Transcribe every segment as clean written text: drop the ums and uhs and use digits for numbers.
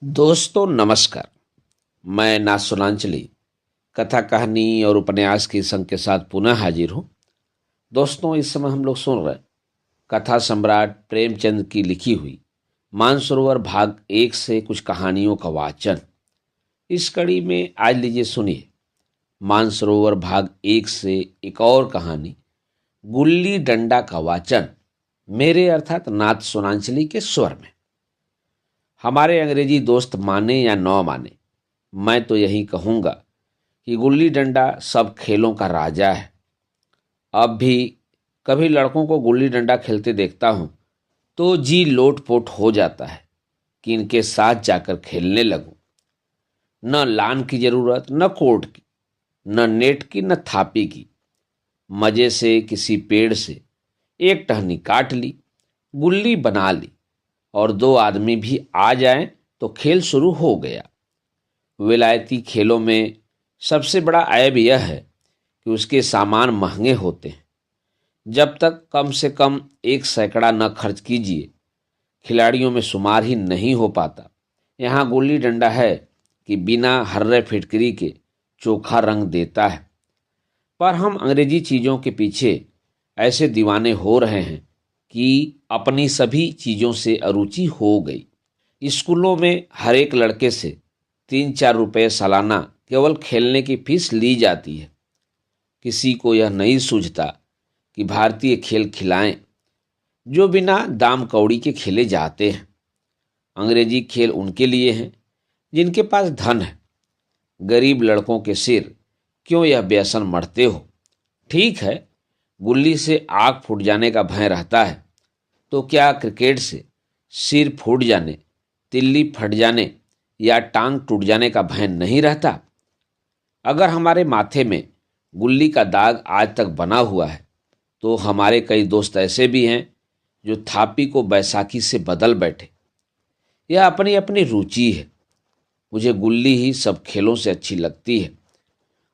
दोस्तों नमस्कार। मैं नासुनांचली कथा कहानी और उपन्यास की संग के साथ पुनः हाजिर हूँ। दोस्तों, इस समय हम लोग सुन रहे हैं कथा सम्राट प्रेमचंद की लिखी हुई मानसरोवर भाग 1 से कुछ कहानियों का वाचन। इस कड़ी में आज लीजिए सुनिए मानसरोवर भाग 1 से एक और कहानी गुल्ली डंडा का वाचन मेरे अर्थात नाथ सोनांचली के स्वर में। हमारे अंग्रेजी दोस्त माने या न माने, मैं तो यही कहूँगा कि गुल्ली डंडा सब खेलों का राजा है। अब भी कभी लड़कों को गुल्ली डंडा खेलते देखता हूँ तो जी लोट-पोट हो जाता है कि इनके साथ जाकर खेलने लगूं। न लान की जरूरत, न कोर्ट की, न नेट की, न थापी की। मजे से किसी पेड़ से एक टहनी काट ली, गुल्ली बना ली और 2 आदमी भी आ जाएं तो खेल शुरू हो गया। विलायती खेलों में सबसे बड़ा ऐब यह है कि उसके सामान महंगे होते हैं। जब तक कम से कम 1 सैकड़ा न खर्च कीजिए, खिलाड़ियों में शुमार ही नहीं हो पाता। यहाँ गुल्ली डंडा है कि बिना हर्रे फिटकरी के चोखा रंग देता है। पर हम अंग्रेजी चीज़ों के पीछे ऐसे दीवाने हो रहे हैं कि अपनी सभी चीज़ों से अरुचि हो गई। स्कूलों में हर एक लड़के से 3-4 रुपये सालाना केवल खेलने की फीस ली जाती है। किसी को यह नहीं सूझता कि भारतीय खेल खिलाएं जो बिना दाम कौड़ी के खेले जाते हैं। अंग्रेजी खेल उनके लिए हैं जिनके पास धन है। गरीब लड़कों के सिर क्यों यह व्यसन मढ़ते हो? ठीक है, गुल्ली से आँख फूट जाने का भय रहता है, तो क्या क्रिकेट से सिर फूट जाने, तिल्ली फट जाने या टांग टूट जाने का भय नहीं रहता? अगर हमारे माथे में गुल्ली का दाग आज तक बना हुआ है तो हमारे कई दोस्त ऐसे भी हैं जो थापी को बैसाखी से बदल बैठे। यह अपनी अपनी रुचि है। मुझे गुल्ली ही सब खेलों से अच्छी लगती है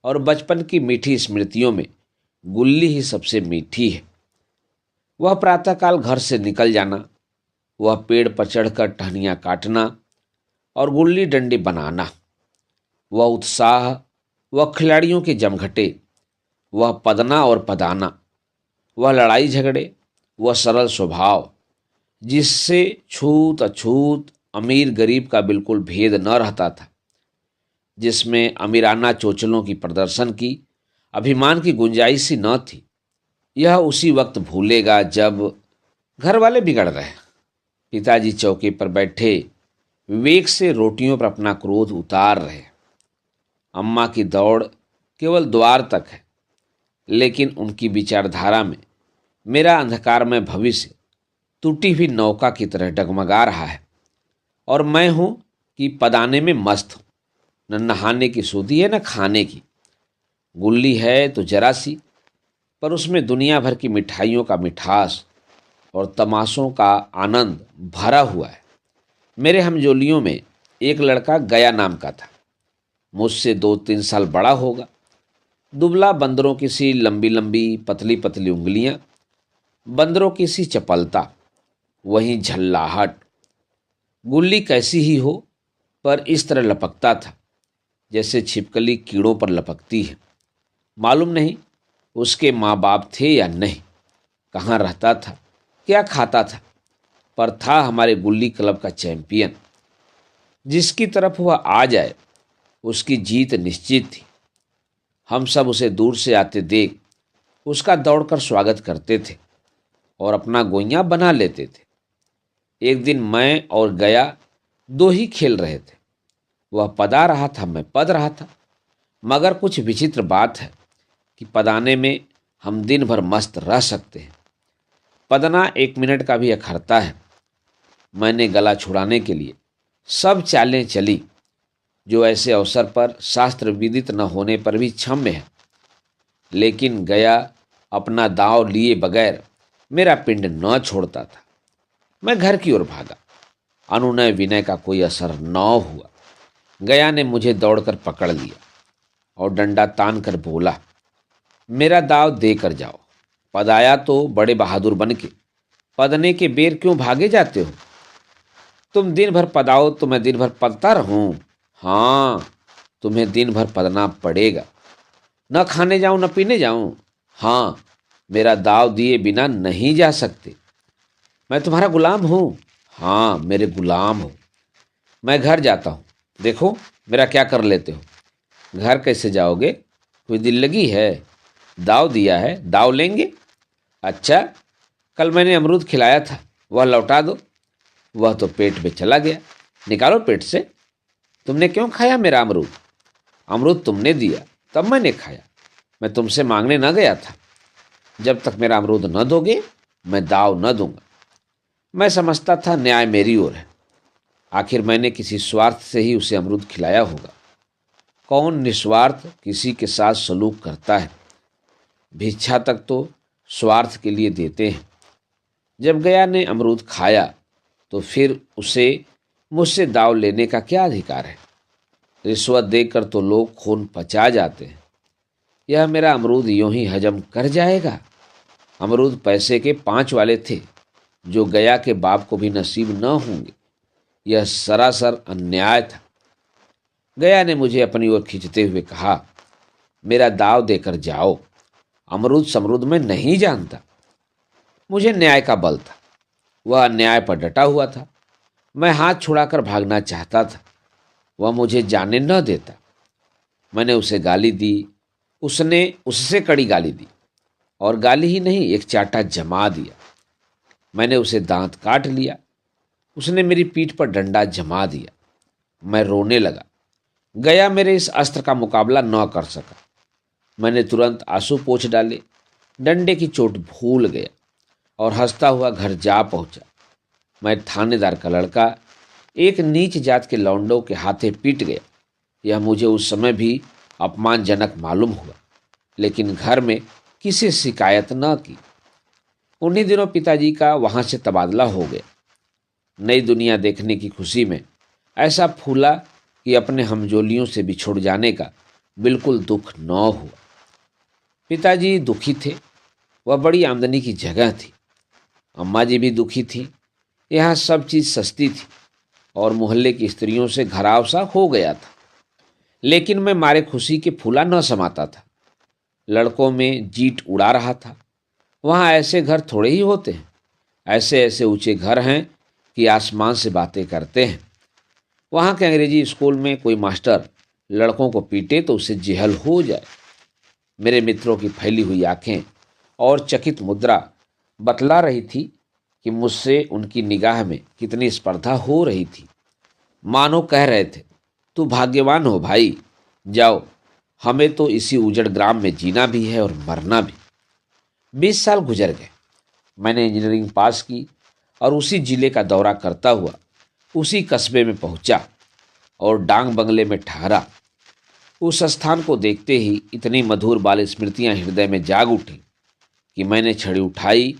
और बचपन की मीठी स्मृतियों में गुल्ली ही सबसे मीठी है। वह प्रातःकाल घर से निकल जाना, वह पेड़ पर चढ़कर टहनियाँ काटना और गुल्ली डंडे बनाना, वह उत्साह, वह खिलाड़ियों के जमघटे, वह पदना और पदाना, वह लड़ाई झगड़े, वह सरल स्वभाव जिससे छूत अछूत अमीर गरीब का बिल्कुल भेद न रहता था, जिसमें अमीराना चोचलों की प्रदर्शन की अभिमान की गुंजाइश ही न थी। यह उसी वक्त भूलेगा जब घर वाले बिगड़ रहे, पिताजी चौके पर बैठे विवेक से रोटियों पर अपना क्रोध उतार रहे, अम्मा की दौड़ केवल द्वार तक है, लेकिन उनकी विचारधारा में मेरा अंधकारमय भविष्य टूटी हुई नौका की तरह डगमगा रहा है और मैं हूं कि पदाने में मस्त हूं। न नहाने की सुधि है न खाने की। गुल्ली है तो जरा सी, पर उसमें दुनिया भर की मिठाइयों का मिठास और तमाशों का आनंद भरा हुआ है। मेरे हमजोलियों में एक लड़का गया नाम का था। मुझसे 2-3 साल बड़ा होगा। दुबला, बंदरों की सी लंबी लंबी पतली पतली उंगलियां, बंदरों की सी चपलता, वहीं झल्लाहट। गुल्ली कैसी ही हो, पर इस तरह लपकता था जैसे छिपकली कीड़ों पर लपकती है। मालूम नहीं उसके माँ बाप थे या नहीं, कहाँ रहता था, क्या खाता था, पर था हमारे गुल्ली क्लब का चैंपियन। जिसकी तरफ वह आ जाए उसकी जीत निश्चित थी। हम सब उसे दूर से आते देख उसका दौड़कर स्वागत करते थे और अपना गोइयां बना लेते थे। एक दिन मैं और गया 2 ही खेल रहे थे। वह पदा रहा था, मैं पद रहा था। मगर कुछ विचित्र बात है कि पदाने में हम दिन भर मस्त रह सकते हैं, पदना 1 मिनट का भी अखरता है। मैंने गला छुड़ाने के लिए सब चालें चली जो ऐसे अवसर पर शास्त्र विदित न होने पर भी क्षम्य है, लेकिन गया अपना दांव लिए बगैर मेरा पिंड न छोड़ता था। मैं घर की ओर भागा। अनुनय विनय का कोई असर न हुआ। गया ने मुझे दौड़कर पकड़ लिया और डंडा तान कर बोला, मेरा दाव देकर जाओ। पदाया तो बड़े बहादुर बन के, पदने के बेर क्यों भागे जाते हो? तुम दिन भर पदाओ तो मैं दिन भर पदता रहूं? हाँ, तुम्हें दिन भर पदना पड़ेगा। न खाने जाऊं न पीने जाऊं? हाँ, मेरा दाव दिए बिना नहीं जा सकते। मैं तुम्हारा गुलाम हूं? हाँ, मेरे गुलाम हो। मैं घर जाता हूं, देखो मेरा क्या कर लेते हो। घर कैसे जाओगे? कोई दिल लगी है? दाव दिया है, दाव लेंगे। अच्छा, कल मैंने अमरूद खिलाया था, वह लौटा दो। वह तो पेट में चला गया, निकालो पेट से। तुमने क्यों खाया मेरा अमरूद? अमरूद तुमने दिया तब मैंने खाया, मैं तुमसे मांगने न गया था। जब तक मेरा अमरूद न दोगे मैं दाव न दूंगा। मैं समझता था न्याय मेरी ओर है, आखिर मैंने किसी स्वार्थ से ही उसे अमरूद खिलाया होगा। कौन निस्वार्थ किसी के साथ सलूक करता है? भिक्षा तक तो स्वार्थ के लिए देते हैं। जब गया ने अमरूद खाया तो फिर उसे मुझसे दाव लेने का क्या अधिकार है? रिश्वत देकर तो लोग खून पचा जाते हैं। यह मेरा अमरूद यूं ही हजम कर जाएगा? अमरूद पैसे के 5 वाले थे, जो गया के बाप को भी नसीब न होंगे। यह सरासर अन्याय था। गया ने मुझे अपनी ओर खींचते हुए कहा, मेरा दाव देकर जाओ, अमरूद समरूद मैं नहीं जानता। मुझे न्याय का बल था, वह अन्याय पर डटा हुआ था। मैं हाथ छुड़ाकर भागना चाहता था, वह मुझे जाने न देता। मैंने उसे गाली दी, उसने उससे कड़ी गाली दी, और गाली ही नहीं एक चाटा जमा दिया। मैंने उसे दांत काट लिया, उसने मेरी पीठ पर डंडा जमा दिया। मैं रोने लगा। गया मेरे इस अस्त्र का मुकाबला न कर सका। मैंने तुरंत आंसू पोंछ डाले, डंडे की चोट भूल गया और हंसता हुआ घर जा पहुंचा। मैं थानेदार का लड़का एक नीच जात के लौंडों के हाथे पीट गया। यह मुझे उस समय भी अपमानजनक मालूम हुआ, लेकिन घर में किसी शिकायत न की। उन्हीं दिनों पिताजी का वहां से तबादला हो गया। नई दुनिया देखने की खुशी में ऐसा फूला कि अपने हमजोलियों से बिछुड़ जाने का बिल्कुल दुख न हुआ। पिताजी दुखी थे, वह बड़ी आमदनी की जगह थी। अम्मा जी भी दुखी थी, यहाँ सब चीज़ सस्ती थी और मोहल्ले की स्त्रियों से घराव सा हो गया था। लेकिन मैं मारे खुशी के फूला न समाता था। लड़कों में जीट उड़ा रहा था। वहाँ ऐसे घर थोड़े ही होते हैं। ऐसे ऐसे ऊंचे घर हैं कि आसमान से बातें करते हैं। वहाँ के अंग्रेजी स्कूल में कोई मास्टर लड़कों को पीटे तो उसे जेहल हो जाए। मेरे मित्रों की फैली हुई आंखें और चकित मुद्रा बतला रही थी कि मुझसे उनकी निगाह में कितनी स्पर्धा हो रही थी। मानो कह रहे थे, तू भाग्यवान हो भाई, जाओ, हमें तो इसी उजड़ ग्राम में जीना भी है और मरना भी। 20 साल गुजर गए। मैंने इंजीनियरिंग पास की और उसी जिले का दौरा करता हुआ उसी कस्बे में पहुंचा और डांग बंगले में ठहरा। उस स्थान को देखते ही इतनी मधुर बाल स्मृतियां हृदय में जाग उठी कि मैंने छड़ी उठाई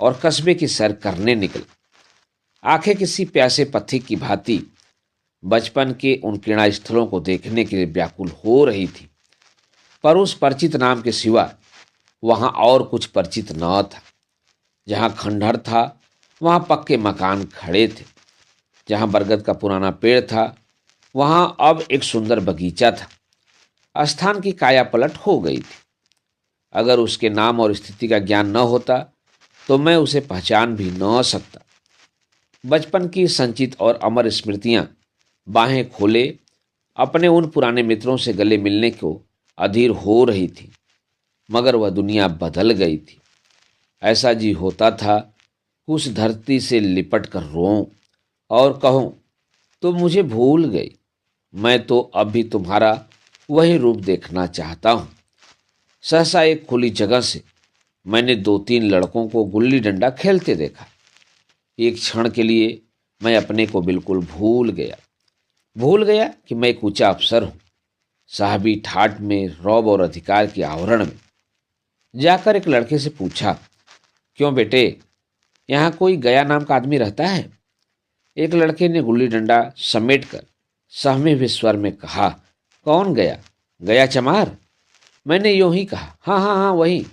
और कस्बे की सैर करने निकला। आंखें किसी प्यासे पथिक की भांति बचपन के उन क्रीड़ा स्थलों को देखने के लिए व्याकुल हो रही थी, पर उस परिचित नाम के सिवा वहां और कुछ परिचित न था। जहां खंडहर था वहां पक्के मकान खड़े थे। जहां बरगद का पुराना पेड़ था वहां अब एक सुंदर बगीचा था। स्थान की काया पलट हो गई थी। अगर उसके नाम और स्थिति का ज्ञान न होता तो मैं उसे पहचान भी न सकता। बचपन की संचित और अमर स्मृतियां बाहें खोले अपने उन पुराने मित्रों से गले मिलने को अधीर हो रही थी, मगर वह दुनिया बदल गई थी। ऐसा जी होता था कि उस धरती से लिपट कर रोऊं और कहूं, तुम मुझे भूल गई, मैं तो अब भी तुम्हारा वही रूप देखना चाहता हूं। सहसा एक खुली जगह से मैंने 2-3 लड़कों को गुल्ली डंडा खेलते देखा। एक क्षण के लिए मैं अपने को बिल्कुल भूल गया कि मैं एक ऊंचा अफसर हूं। साहबी ठाठ में, रौब और अधिकार के आवरण में जाकर एक लड़के से पूछा, क्यों बेटे, यहाँ कोई गया नाम का आदमी रहता है? एक लड़के ने गुल्ली डंडा समेट कर सहमे हुए स्वर में कहा, कौन गया? गया चमार? मैंने यूं ही कहा, हाँ हाँ हाँ वही।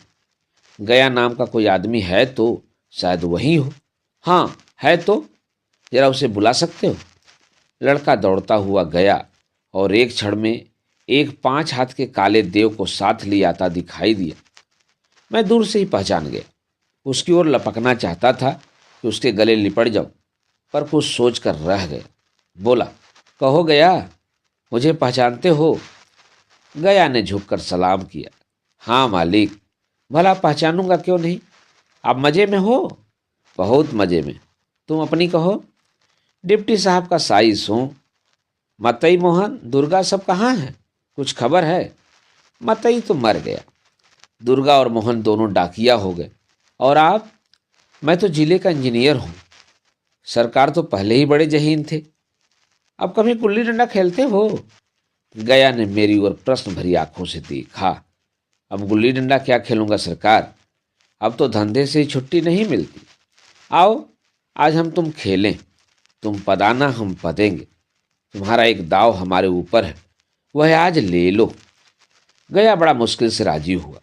गया नाम का कोई आदमी है तो शायद वही हो। हाँ है तो। जरा उसे बुला सकते हो? लड़का दौड़ता हुआ गया और एक क्षण में एक 5 हाथ के काले देव को साथ ले आता दिखाई दिया। मैं दूर से ही पहचान गया। उसकी ओर लपकना चाहता था कि उसके गले लिपट जाऊं, पर कुछ सोच कर रह गया। बोला, कहो गया, मुझे पहचानते हो? गया ने झुककर सलाम किया। हाँ मालिक, भला पहचानूंगा क्यों नहीं। आप मज़े में हो? बहुत मज़े में। तुम अपनी कहो। डिप्टी साहब का साइस हूँ। मतई, मोहन, दुर्गा सब कहाँ हैं? कुछ खबर है? मतई तो मर गया। दुर्गा और मोहन दोनों डाकिया हो गए। और आप? मैं तो जिले का इंजीनियर हूँ। सरकार तो पहले ही बड़े जहीन थे। अब कभी गुल्ली डंडा खेलते हो? गया ने मेरी ओर प्रश्न भरी आंखों से देखा। अब गुल्ली डंडा क्या खेलूंगा सरकार, अब तो धंधे से ही छुट्टी नहीं मिलती। आओ, आज हम तुम खेलें। तुम पदाना, हम पदेंगे। तुम्हारा एक दाव हमारे ऊपर है, वह आज ले लो। गया बड़ा मुश्किल से राजी हुआ।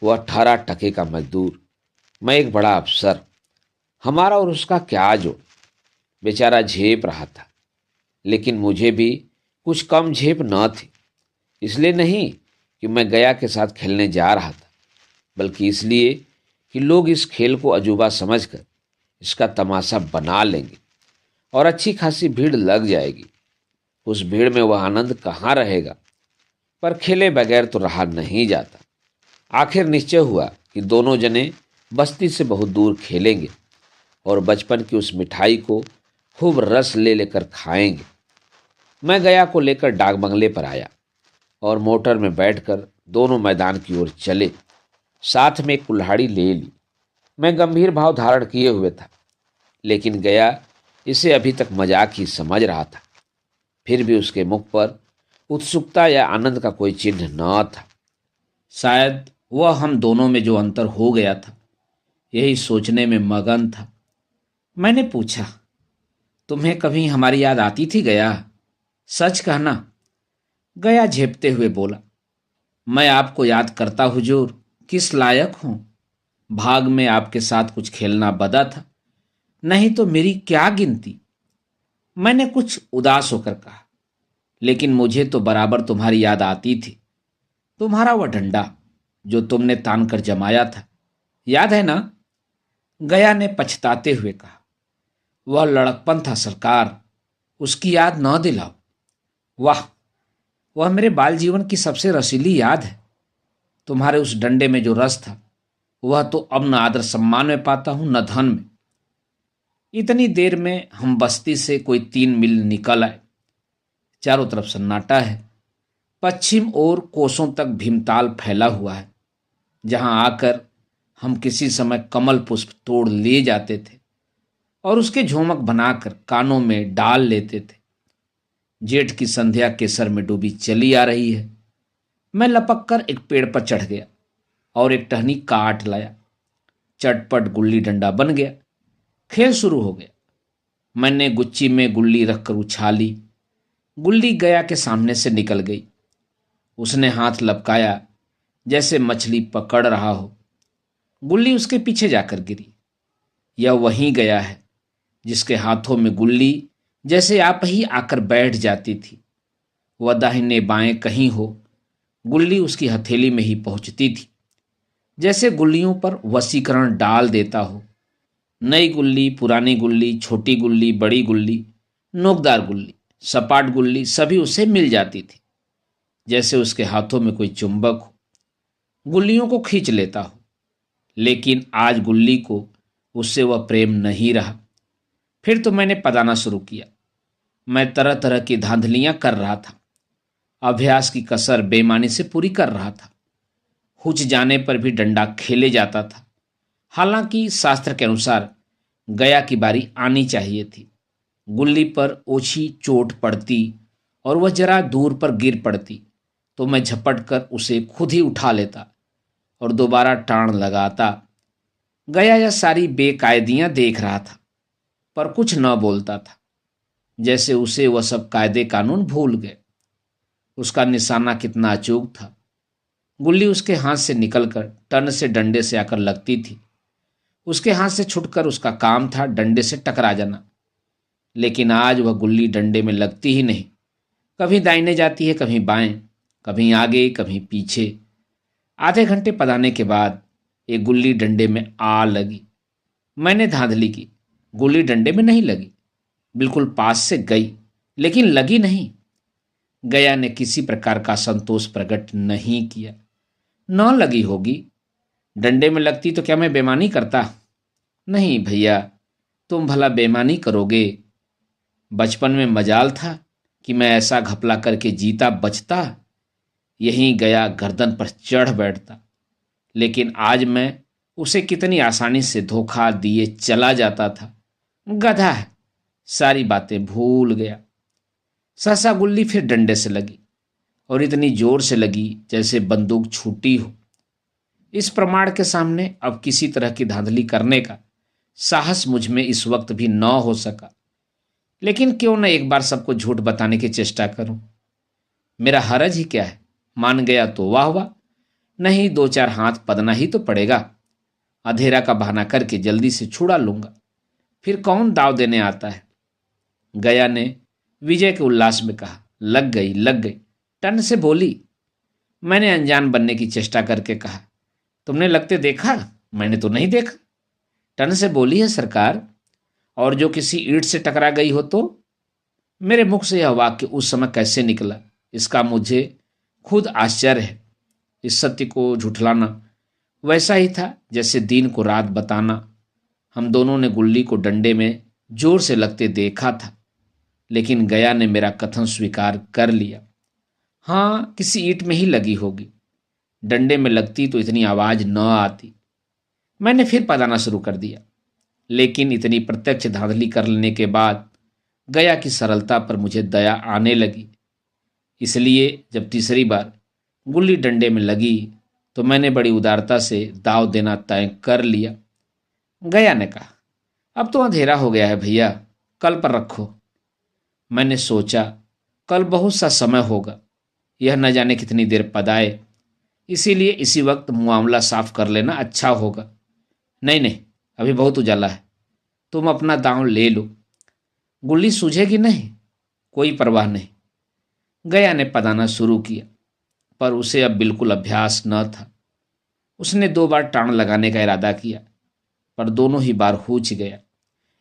वह 18 टके का मजदूर, मैं एक बड़ा अफसर। हमारा और उसका क्या जोड़। बेचारा झेप रहा था, लेकिन मुझे भी कुछ कम झेप न थी। इसलिए नहीं कि मैं गया के साथ खेलने जा रहा था, बल्कि इसलिए कि लोग इस खेल को अजूबा समझकर इसका तमाशा बना लेंगे और अच्छी खासी भीड़ लग जाएगी। उस भीड़ में वह आनंद कहाँ रहेगा। पर खेले बगैर तो रहा नहीं जाता। आखिर निश्चय हुआ कि दोनों जने बस्ती से बहुत दूर खेलेंगे और बचपन की उस मिठाई को खूब रस ले लेकर खाएंगे। मैं गया को लेकर डाक बंगले पर आया और मोटर में बैठकर दोनों मैदान की ओर चले। साथ में एक कुल्हाड़ी ले ली। मैं गंभीर भाव धारण किए हुए था, लेकिन गया इसे अभी तक मजाक ही समझ रहा था। फिर भी उसके मुख पर उत्सुकता या आनंद का कोई चिन्ह न था। शायद वह हम दोनों में जो अंतर हो गया था, यही सोचने में मगन था। मैंने पूछा, तुम्हें कभी हमारी याद आती थी गया? सच कहना। गया झेपते हुए बोला, मैं आपको याद करता हुजूर, किस लायक हूं। भाग में आपके साथ कुछ खेलना बदा था, नहीं तो मेरी क्या गिनती। मैंने कुछ उदास होकर कहा, लेकिन मुझे तो बराबर तुम्हारी याद आती थी। तुम्हारा वह डंडा जो तुमने तान कर जमाया था, याद है ना? गया ने पछताते हुए कहा, वह लड़कपन था सरकार, उसकी याद न दिलाओ। वाह, वह मेरे बाल जीवन की सबसे रसीली याद है। तुम्हारे उस डंडे में जो रस था, वह तो अब न आदर सम्मान में पाता हूं, न धन में। इतनी देर में हम बस्ती से कोई 3 मील निकल आए। चारों तरफ सन्नाटा है। पश्चिम ओर कोसों तक भीमताल फैला हुआ है, जहां आकर हम किसी समय कमल पुष्प तोड़ ले जाते थे और उसके झोमक बनाकर कानों में डाल लेते थे। जेठ की संध्या केसर में डूबी चली आ रही है। मैं लपक कर एक पेड़ पर चढ़ गया और एक टहनी काट लाया। चटपट गुल्ली डंडा बन गया। खेल शुरू हो गया। मैंने गुच्ची में गुल्ली रखकर उछाली। गुल्ली गया के सामने से निकल गई। उसने हाथ लपकाया जैसे मछली पकड़ रहा हो। गुल्ली उसके पीछे जाकर गिरी। यह वही गया है जिसके हाथों में गुल्ली जैसे आप ही आकर बैठ जाती थी। वह दाहिने बाएं कहीं हो, गुल्ली उसकी हथेली में ही पहुंचती थी, जैसे गुल्लियों पर वशीकरण डाल देता हो। नई गुल्ली, पुरानी गुल्ली, छोटी गुल्ली, बड़ी गुल्ली, नोकदार गुल्ली, सपाट गुल्ली, सभी उसे मिल जाती थी, जैसे उसके हाथों में कोई चुंबक हो, गुल्लियों को खींच लेता हो। लेकिन आज गुल्ली को उससे वह प्रेम नहीं रहा। फिर तो मैंने पदाना शुरू किया। मैं तरह तरह की धांधलियां कर रहा था। अभ्यास की कसर बेईमानी से पूरी कर रहा था। हुच जाने पर भी डंडा खेले जाता था। हालांकि शास्त्र के अनुसार गया की बारी आनी चाहिए थी। गुल्ली पर ओछी चोट पड़ती और वह जरा दूर पर गिर पड़ती तो मैं झपट कर उसे खुद ही उठा लेता और दोबारा टाण लगाता। गया यह सारी बेकायदियां देख रहा था, पर कुछ न बोलता था, जैसे उसे वह सब कायदे कानून भूल गए। उसका निशाना कितना अचूक था। गुल्ली उसके हाथ से निकलकर टन से डंडे से आकर लगती थी। उसके हाथ से छुटकर उसका काम था डंडे से टकरा जाना। लेकिन आज वह गुल्ली डंडे में लगती ही नहीं। कभी दाहिने जाती है, कभी बाएं, कभी आगे, कभी पीछे। आधे घंटे पदाने के बाद एक गुल्ली डंडे में आ लगी। मैंने धांधली की, गुल्ली डंडे में नहीं लगी। बिल्कुल पास से गई, लेकिन लगी नहीं। गया ने किसी प्रकार का संतोष प्रकट नहीं किया। न लगी होगी, डंडे में लगती तो क्या मैं बेईमानी करता? नहीं भैया, तुम भला बेईमानी करोगे? बचपन में मजाल था कि मैं ऐसा घपला करके जीता बचता, यहीं गया गर्दन पर चढ़ बैठता। लेकिन आज मैं उसे कितनी आसानी से धोखा दिए चला जाता था। गधा है, सारी बातें भूल गया। सहसा गुल्ली फिर डंडे से लगी, और इतनी जोर से लगी जैसे बंदूक छूटी हो। इस प्रमाण के सामने अब किसी तरह की धांधली करने का साहस मुझ में इस वक्त भी न हो सका। लेकिन क्यों न एक बार सबको झूठ बताने की चेष्टा करूं। मेरा हरज ही क्या है? मान गया तो वाह वाह, नहीं दो चार हाथ पदना ही तो पड़ेगा। अंधेरा का बहाना करके जल्दी से छुड़ा लूंगा, फिर कौन दाव देने आता है? गया ने विजय के उल्लास में कहा, लग गई लग गई। टन से बोली। मैंने अनजान बनने की चेष्टा करके कहा, तुमने लगते देखा? मैंने तो नहीं देखा। टन से बोली है सरकार, और जो किसी ईंट से टकरा गई हो तो? मेरे मुख से यह वाक्य उस समय कैसे निकला, इसका मुझे खुद आश्चर्य है। इस सत्य को झुठलाना वैसा ही था जैसे दिन को रात बताना। हम दोनों ने गुल्ली को डंडे में जोर से लगते देखा था, लेकिन गया ने मेरा कथन स्वीकार कर लिया। हाँ, किसी ईंट में ही लगी होगी। डंडे में लगती तो इतनी आवाज न आती। मैंने फिर पदाना शुरू कर दिया, लेकिन इतनी प्रत्यक्ष धांधली कर लेने के बाद गया की सरलता पर मुझे दया आने लगी। इसलिए जब तीसरी बार गुल्ली डंडे में लगी तो मैंने बड़ी उदारता से दाव देना तय कर लिया। गया ने कहा, अब तो अंधेरा हो गया है भैया, कल पर रखो। मैंने सोचा, कल बहुत सा समय होगा, यह न जाने कितनी देर पदाए, इसीलिए इसी वक्त मामला साफ कर लेना अच्छा होगा। नहीं नहीं, अभी बहुत उजाला है, तुम अपना दांव ले लो। गुल्ली सूझेगी नहीं, कोई परवाह नहीं। गया ने पदाना शुरू किया, पर उसे अब बिल्कुल अभ्यास न था। उसने 2 बार टांग लगाने का इरादा किया, पर दोनों ही बार हूच गया।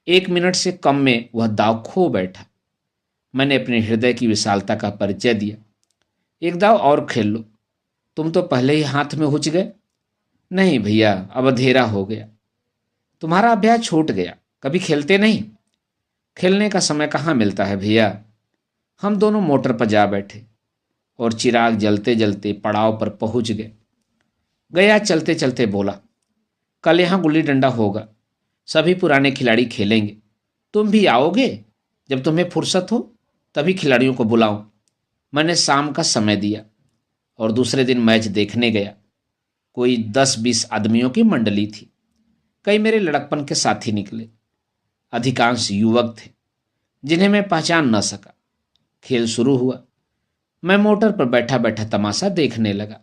1 मिनट से कम में वह दाव खो बैठा। मैंने अपने हृदय की विशालता का परिचय दिया। एक दाव और खेल लो, तुम तो पहले ही हाथ में हुच गए। नहीं भैया, अब अंधेरा हो गया, तुम्हारा अभ्यास छूट गया, कभी खेलते नहीं। खेलने का समय कहाँ मिलता है भैया। हम दोनों मोटर पर जा बैठे और चिराग जलते जलते पड़ाव पर पहुंच गए। गया चलते चलते बोला, कल यहाँ गुल्ली डंडा होगा, सभी पुराने खिलाड़ी खेलेंगे, तुम भी आओगे? जब तुम्हें फुर्सत हो तभी खिलाड़ियों को बुलाऊं। मैंने शाम का समय दिया और दूसरे दिन मैच देखने गया। कोई 10-20 आदमियों की मंडली थी। कई मेरे लड़कपन के साथी निकले। अधिकांश युवक थे जिन्हें मैं पहचान न सका। खेल शुरू हुआ। मैं मोटर पर बैठा बैठा तमाशा देखने लगा।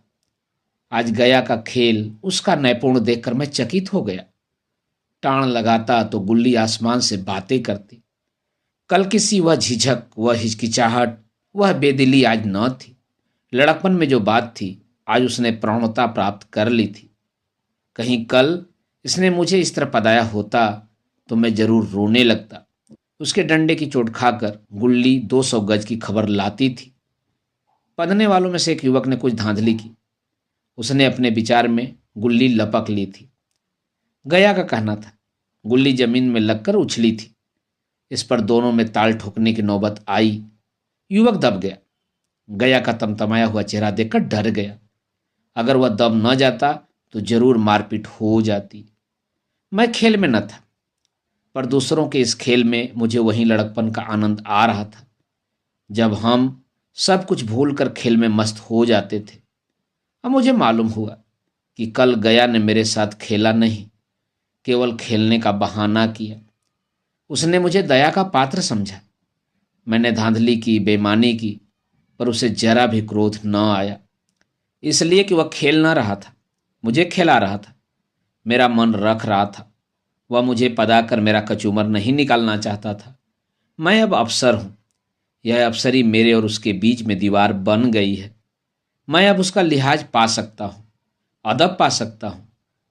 आज गया का खेल, उसका नैपुण देखकर मैं चकित हो गया। टाण लगाता तो गुल्ली आसमान से बातें करती। कल किसी वह झिझक, वह हिचकिचाहट, वह बेदिली आज न थी। लड़कपन में जो बात थी आज उसने प्रौढ़ता प्राप्त कर ली थी। कहीं कल इसने मुझे इस तरह पदाया होता तो मैं जरूर रोने लगता। उसके डंडे की चोट खाकर गुल्ली 200 गज की खबर लाती थी। पदने वालों में से एक युवक ने कुछ धांधली की। उसने अपने विचार में गुल्ली लपक ली थी। गया का कहना था गुल्ली जमीन में लगकर उछली थी। इस पर दोनों में ताल ठोकने की नौबत आई। युवक दब गया। गया का तमतमाया हुआ चेहरा देखकर डर गया। अगर वह दब न जाता तो जरूर मारपीट हो जाती। मैं खेल में न था, पर दूसरों के इस खेल में मुझे वही लड़कपन का आनंद आ रहा था जब हम सब कुछ भूलकर खेल में मस्त हो जाते थे। अब मुझे मालूम हुआ कि कल गया ने मेरे साथ खेला नहीं, केवल खेलने का बहाना किया। उसने मुझे दया का पात्र समझा। मैंने धांधली की, बेईमानी की, पर उसे जरा भी क्रोध न आया, इसलिए कि वह खेल न रहा था, मुझे खिला रहा था। मेरा मन रख रहा था। वह मुझे पदाकर मेरा कचूमर नहीं निकालना चाहता था। मैं अब अफसर हूं। यह अफसरी मेरे और उसके बीच में दीवार बन गई है। मैं अब उसका लिहाज पा सकता हूं, अदब पा सकता हूं,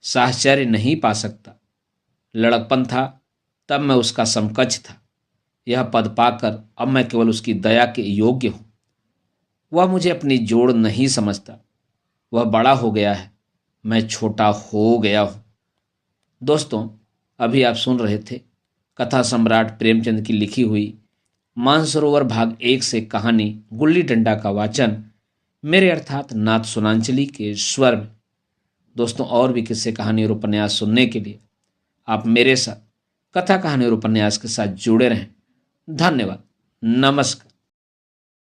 साहचर्य नहीं पा सकता। लड़कपन था तब मैं उसका समकक्ष था। यह पद पाकर अब मैं केवल उसकी दया के योग्य हूं। वह मुझे अपनी जोड़ नहीं समझता। वह बड़ा हो गया है, मैं छोटा हो गया हूं। दोस्तों, अभी आप सुन रहे थे कथा सम्राट प्रेमचंद की लिखी हुई मानसरोवर भाग 1 से कहानी गुल्ली डंडा का वाचन मेरे अर्थात नाथ सुनांचली के स्वर में। दोस्तों, और भी किस्से, कहानी और उपन्यास सुनने के लिए आप मेरे साथ कथा कहानी और उपन्यास के साथ जुड़े रहें। धन्यवाद। नमस्कार।